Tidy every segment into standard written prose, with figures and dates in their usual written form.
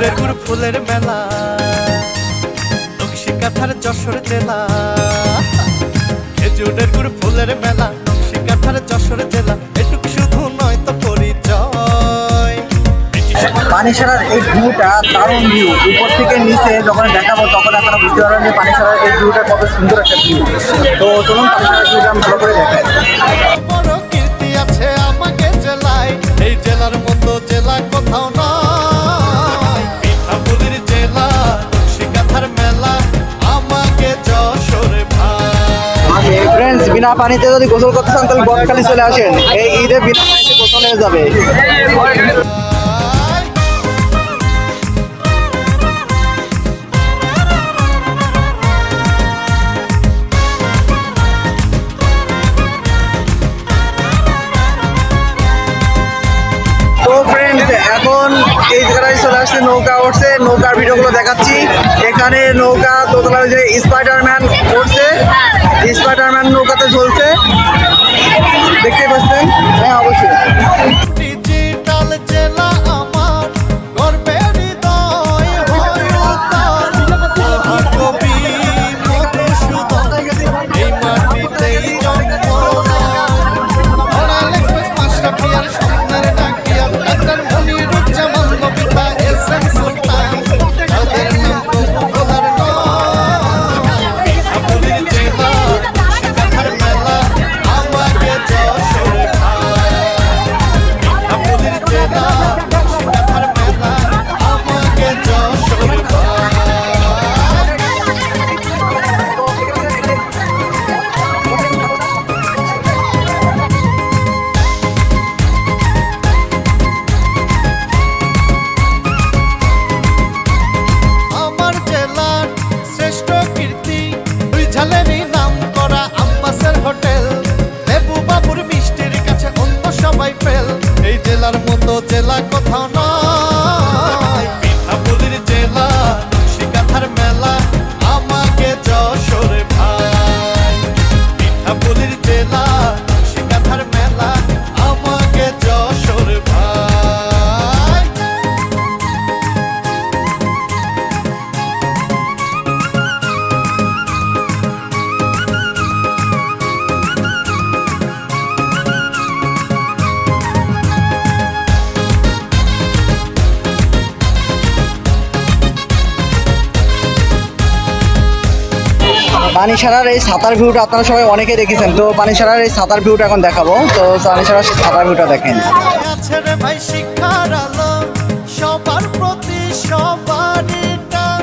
খেজুরের গুড় ফুলের মেলা, নকশি কাঁথার যশোর জেলা। খেজুরের গুড় ফুলের মেলা, নকশি কাঁথার যশোর জেলা, এটুকু শুধু নয় তো পরিচয়। পানিসারার এই ভিউটা দারুণ ভিউ। উপর থেকে নিচে যখন দেখাবো তখন আপনারা বুঝতে পারবেন যে পানিসারার এই ভিউটা কত সুন্দর একটা ভিউ। তো চলুন পানিসারার ভিউটা আমি ভালো করে দেখাই। বড় কীর্তি আছে আমাকে জেলায়, এই জেলার মতো জেলা কোথাও নয়। পিঠাপুলির জেলা, নকশি কাঁথার মেলা, আমাকে যশোর ভাই। ফ্রেন্ডস, বিনা পানিতে যদি গোসল করতে চান তাহলে বকখালি চলে আসেন। এই ঈদে বিনা পানিতে গোসল হয়ে যাবে। তো ফ্রেন্ডস, এখন এই জায়গায় চলে আসছে, নৌকা উঠছে, নৌকার ভিডিওগুলো দেখাচ্ছি। এখানে নৌকা দোতলায় যে স্পাইডারম্যান উঠছে, স্পাইডারম্যান নৌকাতে চলছে, দেখতে পাচ্ছেন। হ্যাঁ, অবশ্যই। ডিজিটাল জেলা আমার, গর্বের হৃদয় হয় উত্তর। মহাকবি মধুসূদন এই মাটিতেই জন্ম নেয়। ওরাল এক্সপ্রেস মাশরাফি আর স্বপ্নের ডাকিয়া, ডাক্তার মনিরুজ্জামান কবিতা এস এম সুলতান, তাদের নাম তবু ভোলার নয়। পিঠাপুলির জেলা, নকশি কাঁথার মেলা, আমাকে যশোর ভাই। পিঠাপুলির জেলা, নকশি কাঁথার মেলা, আমাকে যশোর ভাই। আমার জেলার শ্রেষ্ঠ কীর্তি, দুই ঝালেরই নাম করা আব্বাসের হোটেল। লেবু বাবুর মিষ্টির কাছে অন্য সবাই ফেল, এই জেলার মতো জেলা কোথাও নয়। পিঠাপুলির জেলা, নকশি কাঁথার মেলা, আমাকে যশোর ভাই। পিঠাপুলির জেলা, নকশি কাঁথার মেলা, আমাকে যশোর ভাই। পানিসারার এই ছাতার ভিউটা আপনারা সবাই অনেকে দেখেছেন। তো পানিসারার এই ছাতার ভিউটা এখন দেখাবো। তো পানিসারার ছাতার ভিউটা দেখেন। আছে রে ভাই শিক্ষার আলো, সবার প্রতি সবারই টান।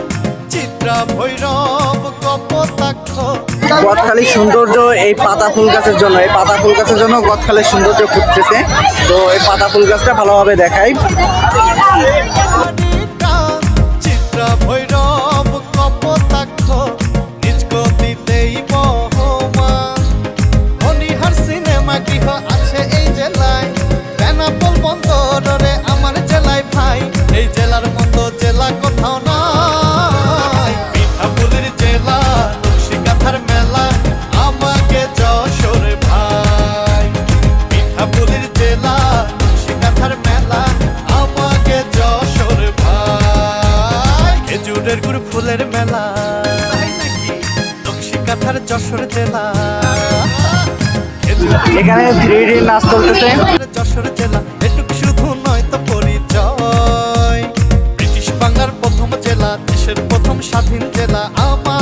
চিত্রা ভৈরব কপোতাক্ষ, গদখালির সৌন্দর্য এই পাতা ফুল গাছের জন্য, এই পাতা ফুল গাছের জন্য গদখালির সৌন্দর্য ফুটতেছে। তো এই পাতা ফুল গাছটা ভালোভাবে দেখাই। চিত্রা ভৈরব কপোতাক্ষ, নিজ গতিতেই বহমান। অনিহার সিনেমা গৃহ আছে এই জেলায়, বেনাপোল বন্দরে আমার জেলায় ভাই। এই জেলার মতো জেলা কোথাও নয়। পিঠাপুলির জেলা, নকশি কাঁথার মেলা, আমাকে যশোর ভাই। পিঠাপুলির জেলা, নকশি কাঁথার মেলা, আমাকে যশোর ভাই। খেজুরের গুড় ফুলের মেলা, নকশি কাঁথার যশোর জেলা। এখানে 3D নাচ চলতেছে। যশোর জেলা, এটুকু শুধু নয় তো পরিচয়। ব্রিটিশ বাংলার প্রথম জেলা, দেশের প্রথম স্বাধীন জেলা আমার।